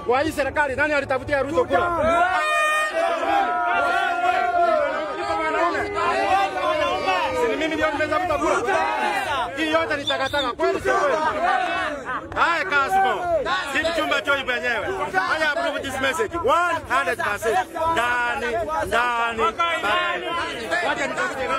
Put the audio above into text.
Kwa hii serikali nani alitafutia Ruto kura? Mimi ndio nimetafuta kura. Hii yote ni takataka kweli sio kweli? Haya Kasmo. Sisi chumba choi wenyewe. Haya approve this message 100%. Ndani. Wacha nitafute.